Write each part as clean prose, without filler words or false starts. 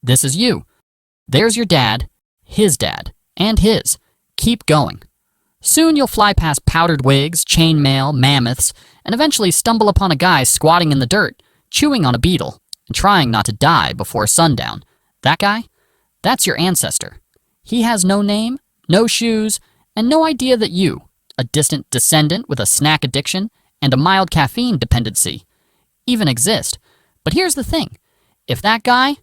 This is you. There's your dad, his dad, and his. Keep going. Soon you'll fly past powdered wigs, chainmail, mammoths, and eventually stumble upon a guy squatting in the dirt, chewing on a beetle, and trying not to die before sundown. That guy? That's your ancestor. He has no name, no shoes, and no idea that you, a distant descendant with a snack addiction and a mild caffeine dependency, even exist. But here's the thing. If that guy,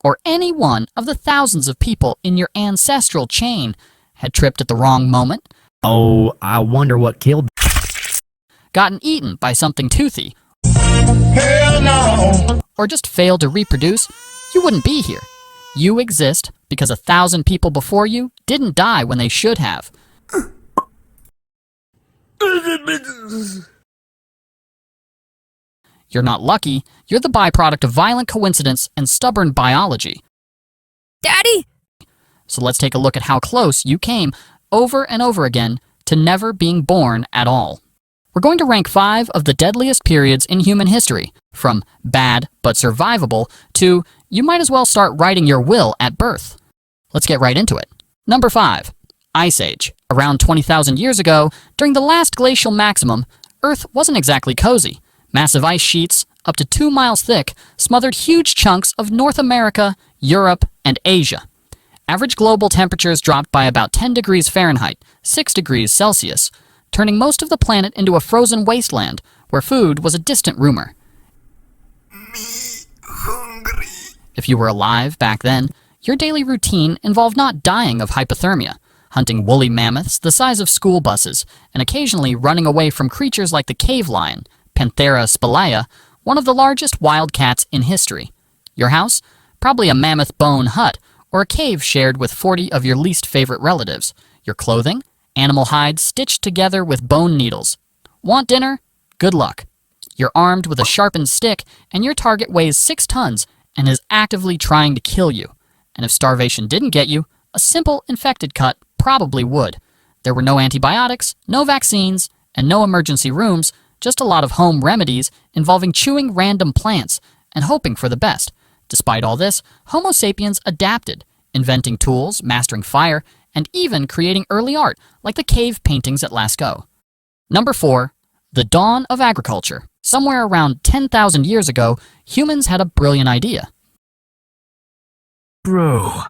or any one of the thousands of people in your ancestral chain, had tripped at the wrong moment, Oh, I wonder what killed... gotten eaten by something toothy, Hell no! or just failed to reproduce, you wouldn't be here. You exist because 1,000 people before you didn't die when they should have. You're not lucky, you're the byproduct of violent coincidence and stubborn biology. Daddy! So let's take a look at how close you came over and over again to never being born at all. We're going to rank 5 of the deadliest periods in human history, from bad but survivable to you might as well start writing your will at birth. Let's get right into it. Number 5. Ice Age. Around 20,000 years ago, during the last glacial maximum, Earth wasn't exactly cozy. Massive ice sheets, up to 2 miles thick, smothered huge chunks of North America, Europe, and Asia. Average global temperatures dropped by about 10 degrees Fahrenheit, 6 degrees Celsius, turning most of the planet into a frozen wasteland where food was a distant rumor. If you were alive back then, your daily routine involved not dying of hypothermia, hunting woolly mammoths the size of school buses, and occasionally running away from creatures like the cave lion, Panthera spelaea, one of the largest wild cats in history. Your house? Probably a mammoth bone hut, or a cave shared with 40 of your least favorite relatives. Your clothing? Animal hides stitched together with bone needles. Want dinner? Good luck. You're armed with a sharpened stick, and your target weighs 6 tons and is actively trying to kill you. And if starvation didn't get you, a simple infected cut probably would. There were no antibiotics, no vaccines, and no emergency rooms, just a lot of home remedies involving chewing random plants and hoping for the best. Despite all this, Homo sapiens adapted, inventing tools, mastering fire, and even creating early art like the cave paintings at Lascaux. Number 4. The dawn of agriculture. Somewhere around 10,000 years ago, humans had a brilliant idea. Bro,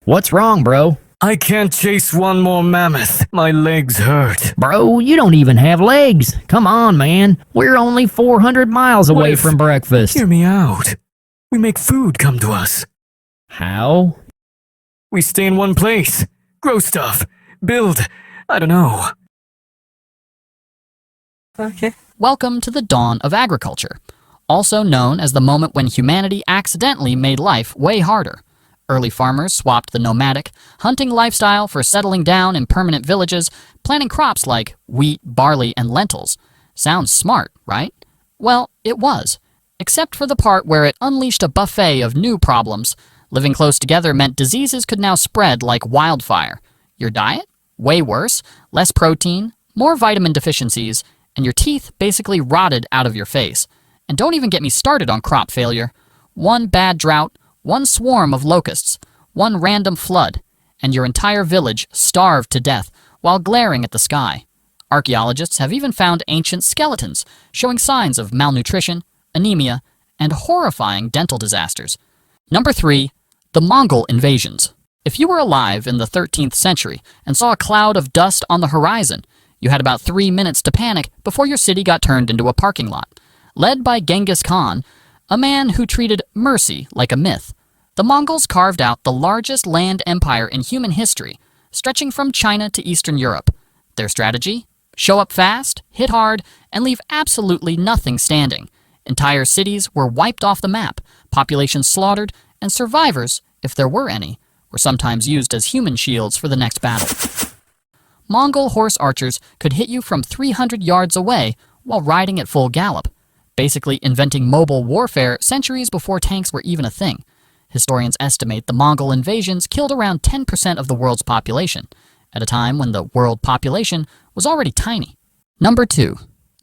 What's wrong, bro? I can't chase one more mammoth. My legs hurt. Bro, you don't even have legs. Come on, man. We're only 400 miles away What if- from breakfast. Hear me out. We make food come to us. How? We stay in one place, grow stuff, build, I don't know. Okay. Welcome to the dawn of agriculture, also known as the moment when humanity accidentally made life way harder. Early farmers swapped the nomadic, hunting lifestyle for settling down in permanent villages, planting crops like wheat, barley, and lentils. Sounds smart, right? Well, it was. Except for the part where it unleashed a buffet of new problems. Living close together meant diseases could now spread like wildfire. Your diet? Way worse. Less protein, more vitamin deficiencies, and your teeth basically rotted out of your face. And don't even get me started on crop failure. One bad drought, one swarm of locusts, one random flood, and your entire village starved to death while glaring at the sky. Archaeologists have even found ancient skeletons showing signs of malnutrition, anemia, and horrifying dental disasters. Number 3. The Mongol Invasions. If you were alive in the 13th century and saw a cloud of dust on the horizon, you had about 3 minutes to panic before your city got turned into a parking lot. Led by Genghis Khan, a man who treated mercy like a myth, the Mongols carved out the largest land empire in human history, stretching from China to Eastern Europe. Their strategy? Show up fast, hit hard, and leave absolutely nothing standing. Entire cities were wiped off the map, populations slaughtered, and survivors, if there were any, were sometimes used as human shields for the next battle. Mongol horse archers could hit you from 300 yards away while riding at full gallop, basically inventing mobile warfare centuries before tanks were even a thing. Historians estimate the Mongol invasions killed around 10% of the world's population, at a time when the world population was already tiny. Number 2.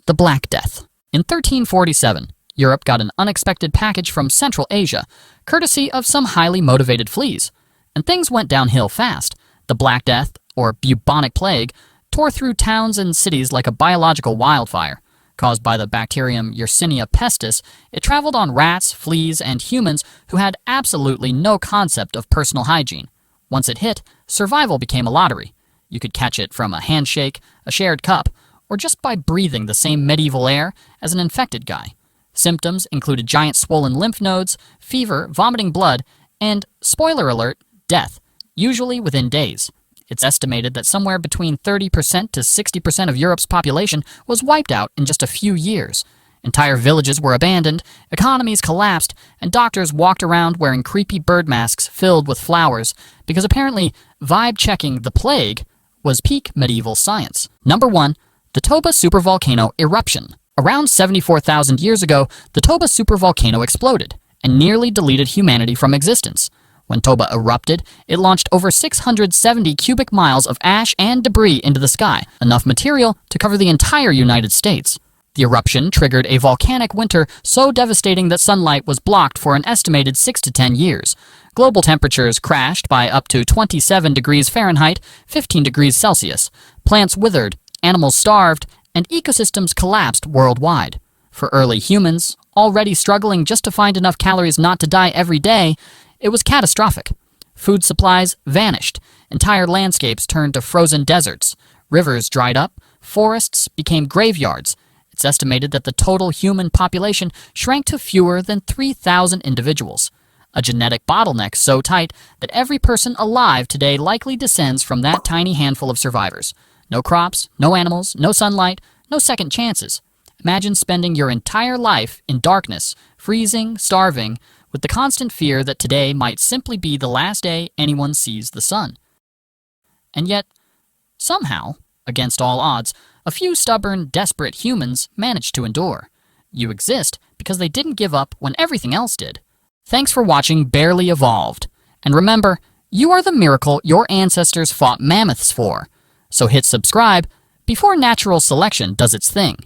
The Black Death. In 1347, Europe got an unexpected package from Central Asia, courtesy of some highly motivated fleas. And things went downhill fast. The Black Death, or bubonic plague, tore through towns and cities like a biological wildfire. Caused by the bacterium Yersinia pestis, it traveled on rats, fleas, and humans who had absolutely no concept of personal hygiene. Once it hit, survival became a lottery. You could catch it from a handshake, a shared cup, or just by breathing the same medieval air as an infected guy. Symptoms included giant swollen lymph nodes, fever, vomiting blood, and, spoiler alert, death, usually within days. It's estimated that somewhere between 30% to 60% of Europe's population was wiped out in just a few years. Entire villages were abandoned, economies collapsed, and doctors walked around wearing creepy bird masks filled with flowers because apparently vibe-checking the plague was peak medieval science. Number 1. The Toba Supervolcano Eruption. Around 74,000 years ago, the Toba supervolcano exploded and nearly deleted humanity from existence. When Toba erupted, it launched over 670 cubic miles of ash and debris into the sky, enough material to cover the entire United States. The eruption triggered a volcanic winter so devastating that sunlight was blocked for an estimated 6 to 10 years. Global temperatures crashed by up to 27 degrees Fahrenheit, 15 degrees Celsius. Plants withered, animals starved, and ecosystems collapsed worldwide. For early humans, already struggling just to find enough calories not to die every day, it was catastrophic. Food supplies vanished, entire landscapes turned to frozen deserts, rivers dried up, forests became graveyards. It's estimated that the total human population shrank to fewer than 3,000 individuals. A genetic bottleneck so tight that every person alive today likely descends from that tiny handful of survivors. No crops, no animals, no sunlight, no second chances. Imagine spending your entire life in darkness, freezing, starving, with the constant fear that today might simply be the last day anyone sees the sun. And yet, somehow, against all odds, a few stubborn, desperate humans managed to endure. You exist because they didn't give up when everything else did. Thanks for watching Barely Evolved. And remember, you are the miracle your ancestors fought mammoths for. So hit subscribe before natural selection does its thing.